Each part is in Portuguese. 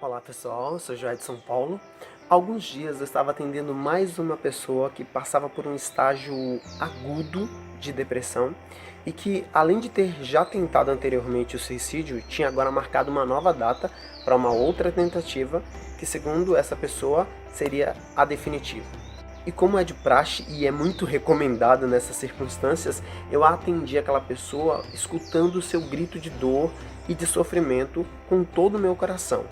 Olá pessoal, eu sou Joé de São Paulo. Há alguns dias eu estava atendendo mais uma pessoa que passava por um estágio agudo de depressão e que, além de ter já tentado anteriormente o suicídio, tinha agora marcado uma nova data para uma outra tentativa que, segundo essa pessoa, seria a definitiva. E como é de praxe e é muito recomendado nessas circunstâncias, eu atendi aquela pessoa escutando o seu grito de dor e de sofrimento com todo o meu coração.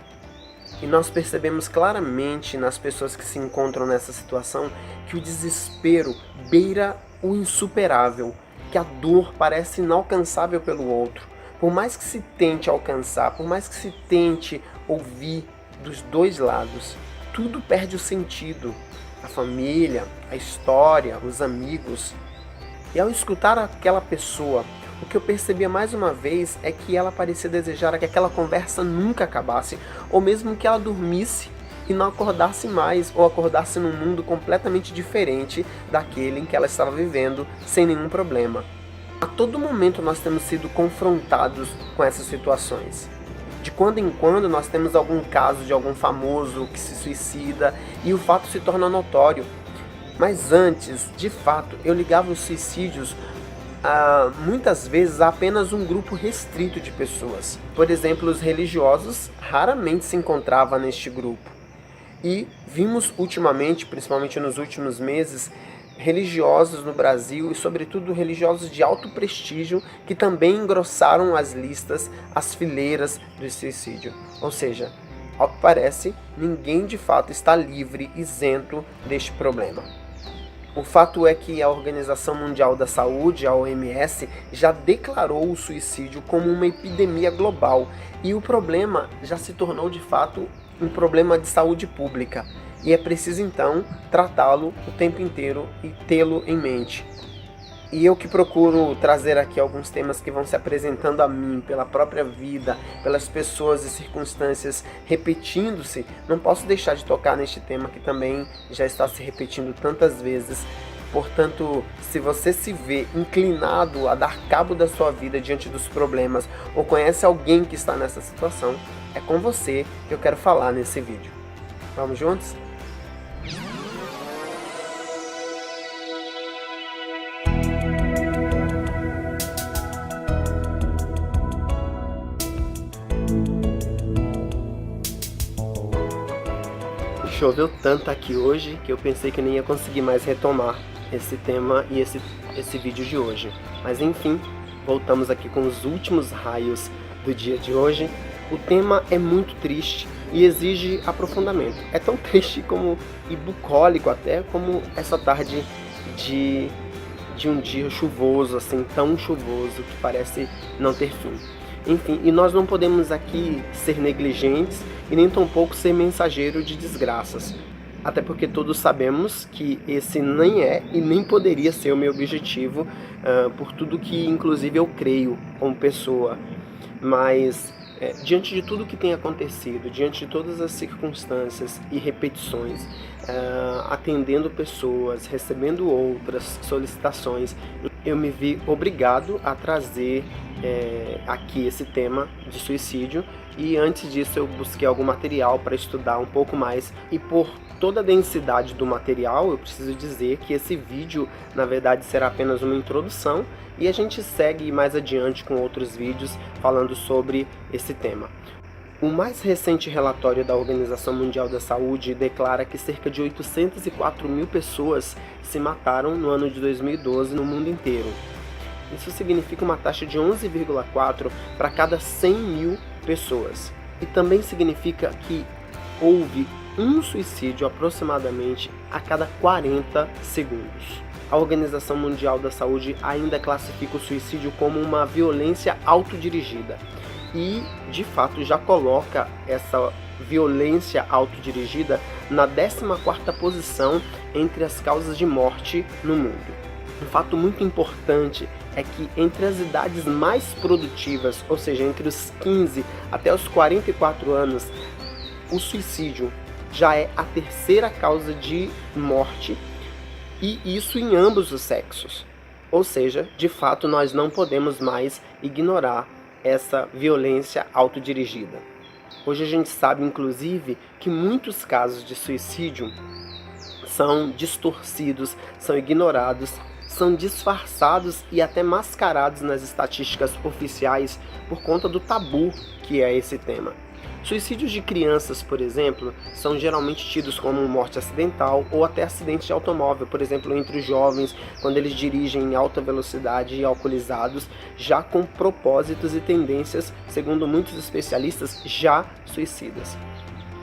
E nós percebemos claramente nas pessoas que se encontram nessa situação que o desespero beira o insuperável, que a dor parece inalcançável pelo outro. Por mais que se tente alcançar, por mais que se tente ouvir dos dois lados, tudo perde o sentido. A família, a história, os amigos. E ao escutar aquela pessoa, o que eu percebia mais uma vez é que ela parecia desejar que aquela conversa nunca acabasse, ou mesmo que ela dormisse e não acordasse mais, ou acordasse num mundo completamente diferente daquele em que ela estava vivendo, sem nenhum problema. A todo momento nós temos sido confrontados com essas situações. De quando em quando nós temos algum caso de algum famoso que se suicida e o fato se torna notório. Mas antes, de fato, eu ligava os suicídios muitas vezes a apenas um grupo restrito de pessoas. Por exemplo, os religiosos raramente se encontravam neste grupo. E vimos ultimamente, principalmente nos últimos meses, religiosos no Brasil e sobretudo religiosos de alto prestígio que também engrossaram as listas, as fileiras do suicídio. Ou seja, ao que parece, ninguém de fato está livre, isento deste problema. O fato é que a Organização Mundial da Saúde, a OMS, já declarou o suicídio como uma epidemia global e o problema já se tornou de fato um problema de saúde pública e é preciso então tratá-lo o tempo inteiro e tê-lo em mente. E eu que procuro trazer aqui alguns temas que vão se apresentando a mim pela própria vida, pelas pessoas e circunstâncias repetindo-se, não posso deixar de tocar neste tema que também já está se repetindo tantas vezes. Portanto, se você se vê inclinado a dar cabo da sua vida diante dos problemas ou conhece alguém que está nessa situação, é com você que eu quero falar nesse vídeo. Vamos juntos? Choveu tanto aqui hoje que eu pensei que nem ia conseguir mais retomar esse tema e esse vídeo de hoje. Mas enfim, voltamos aqui com os últimos raios do dia de hoje. O tema é muito triste e exige aprofundamento. É tão triste como e bucólico até como essa tarde de um dia chuvoso, assim, tão chuvoso que parece não ter fim. Enfim, e nós não podemos aqui ser negligentes e nem tampouco ser mensageiro de desgraças. Até porque todos sabemos que esse nem é e nem poderia ser o meu objetivo, por tudo que inclusive eu creio como pessoa. Mas diante de tudo que tem acontecido, diante de todas as circunstâncias e repetições, atendendo pessoas, recebendo outras solicitações, eu me vi obrigado a trazer aqui esse tema de suicídio. E antes disso eu busquei algum material para estudar um pouco mais, e por toda a densidade do material eu preciso dizer que esse vídeo na verdade será apenas uma introdução e a gente segue mais adiante com outros vídeos falando sobre esse tema. O mais recente relatório da Organização Mundial da Saúde declara que cerca de 804 mil pessoas se mataram no ano de 2012 no mundo inteiro. Isso significa uma taxa de 11,4 para cada 100 mil pessoas. E também significa que houve um suicídio aproximadamente a cada 40 segundos. A Organização Mundial da Saúde ainda classifica o suicídio como uma violência autodirigida. E, de fato, já coloca essa violência autodirigida na 14ª posição entre as causas de morte no mundo. Um fato muito importante é que entre as idades mais produtivas, ou seja, entre os 15 até os 44 anos, o suicídio já é a terceira causa de morte, e isso em ambos os sexos. Ou seja, de fato, nós não podemos mais ignorar essa violência autodirigida. Hoje a gente sabe, inclusive, que muitos casos de suicídio são distorcidos, são ignorados, são disfarçados e até mascarados nas estatísticas oficiais por conta do tabu que é esse tema. Suicídios de crianças, por exemplo, são geralmente tidos como morte acidental ou até acidente de automóvel, por exemplo, entre os jovens, quando eles dirigem em alta velocidade e alcoolizados, já com propósitos e tendências, segundo muitos especialistas, já suicidas.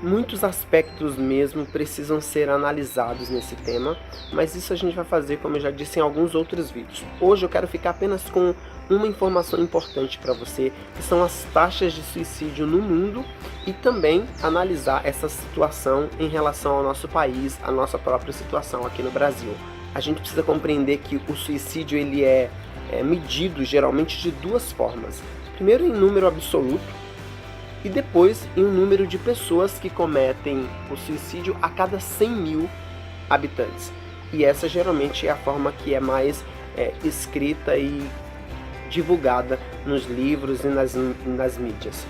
Muitos aspectos mesmo precisam ser analisados nesse tema, mas isso a gente vai fazer, como eu já disse, em alguns outros vídeos. Hoje eu quero ficar apenas com uma informação importante para você, que são as taxas de suicídio no mundo e também analisar essa situação em relação ao nosso país, a nossa própria situação aqui no Brasil. A gente precisa compreender que o suicídio ele é medido geralmente de duas formas. Primeiro em número absoluto, e depois em um número de pessoas que cometem o suicídio a cada 100 mil habitantes. E essa geralmente é a forma que é mais escrita e divulgada nos livros e nas mídias.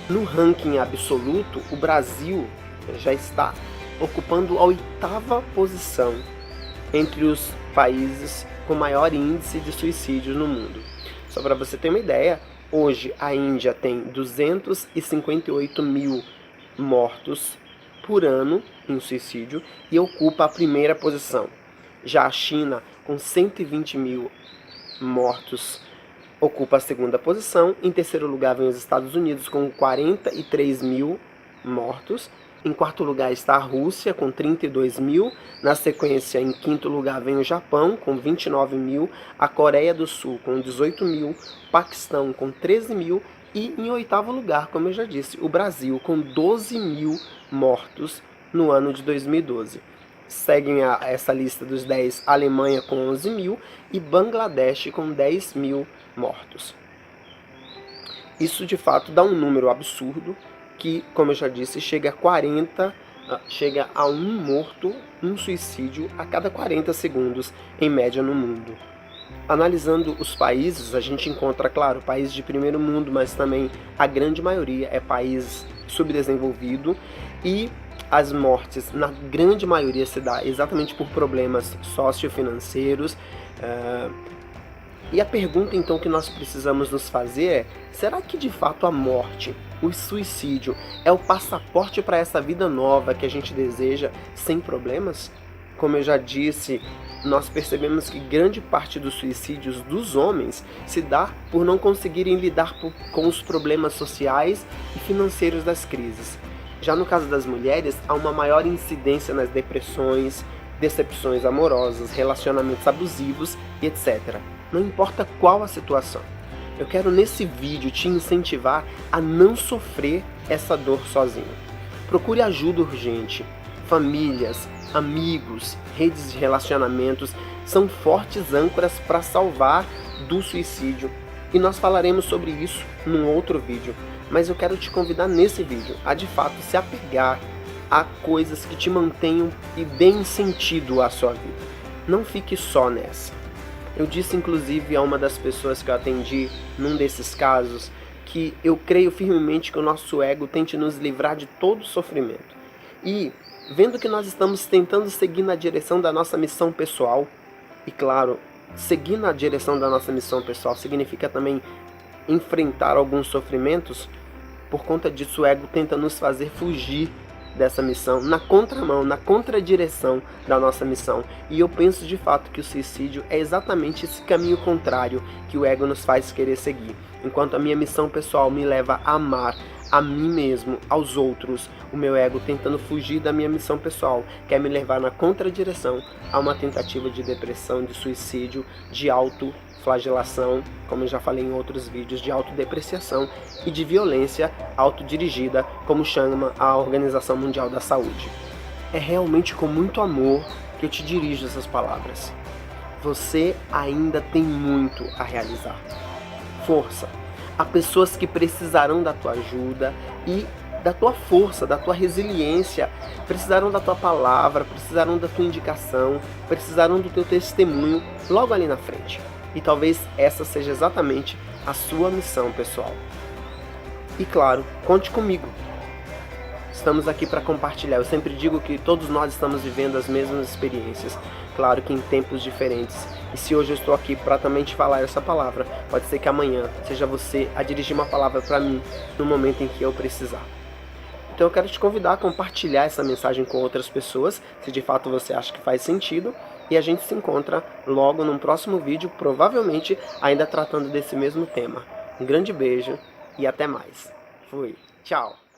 No ranking absoluto, o Brasil já está ocupando a 8ª posição entre os países com maior índice de suicídios no mundo. Só para você ter uma ideia, hoje a Índia tem 258 mil mortos por ano em suicídio e ocupa a 1ª posição. Já a China, com 120 mil mortos, ocupa a 2ª posição. Em terceiro lugar vem os Estados Unidos, com 43 mil mortos. Em quarto lugar está a Rússia, com 32 mil. Na sequência, em quinto lugar, vem o Japão, com 29 mil. A Coreia do Sul, com 18 mil. Paquistão, com 13 mil. E em oitavo lugar, como eu já disse, o Brasil, com 12 mil mortos no ano de 2012. Seguem essa lista dos 10, a Alemanha, com 11 mil. E Bangladesh, com 10 mil mortos. Isso, de fato, dá um número absurdo, que, como eu já disse, chega a um morto, um suicídio a cada 40 segundos, em média, no mundo. Analisando os países, a gente encontra, claro, países de primeiro mundo, mas também a grande maioria é país subdesenvolvido, e as mortes, na grande maioria, se dá exatamente por problemas sociofinanceiros. E a pergunta, então, que nós precisamos nos fazer é: será que, de fato, a morte, o suicídio, é o passaporte para essa vida nova que a gente deseja sem problemas? Como eu já disse, nós percebemos que grande parte dos suicídios dos homens se dá por não conseguirem lidar com os problemas sociais e financeiros das crises. Já no caso das mulheres, há uma maior incidência nas depressões, decepções amorosas, relacionamentos abusivos e etc. Não importa qual a situação. Eu quero nesse vídeo te incentivar a não sofrer essa dor sozinho. Procure ajuda urgente. Famílias, amigos, redes de relacionamentos são fortes âncoras para salvar do suicídio. E nós falaremos sobre isso num outro vídeo. Mas eu quero te convidar nesse vídeo a, de fato, se apegar a coisas que te mantenham e deem sentido à sua vida. Não fique só nessa. Eu disse, inclusive, a uma das pessoas que eu atendi num desses casos, que eu creio firmemente que o nosso ego tente nos livrar de todo sofrimento. E, vendo que nós estamos tentando seguir na direção da nossa missão pessoal, e claro, seguir na direção da nossa missão pessoal significa também enfrentar alguns sofrimentos, por conta disso o ego tenta nos fazer fugir dessa missão, na contramão, na contradireção da nossa missão. E eu penso de fato que o suicídio é exatamente esse caminho contrário que o ego nos faz querer seguir. Enquanto a minha missão pessoal me leva a amar a mim mesmo, aos outros, o meu ego, tentando fugir da minha missão pessoal, quer me levar na contradireção a uma tentativa de depressão, de suicídio, de autoflagelação, como eu já falei em outros vídeos, de autodepreciação e de violência autodirigida, como chama a Organização Mundial da Saúde. É realmente com muito amor que eu te dirijo essas palavras. Você ainda tem muito a realizar. Força! Há pessoas que precisarão da tua ajuda e da tua força, da tua resiliência, precisarão da tua palavra, precisarão da tua indicação, precisarão do teu testemunho logo ali na frente. E talvez essa seja exatamente a sua missão pessoal. E claro, conte comigo. Estamos aqui para compartilhar. Eu sempre digo que todos nós estamos vivendo as mesmas experiências, claro que em tempos diferentes. E se hoje eu estou aqui para também te falar essa palavra, pode ser que amanhã seja você a dirigir uma palavra para mim no momento em que eu precisar. Então eu quero te convidar a compartilhar essa mensagem com outras pessoas, se de fato você acha que faz sentido, e a gente se encontra logo num próximo vídeo, provavelmente ainda tratando desse mesmo tema. Um grande beijo e até mais. Fui. Tchau.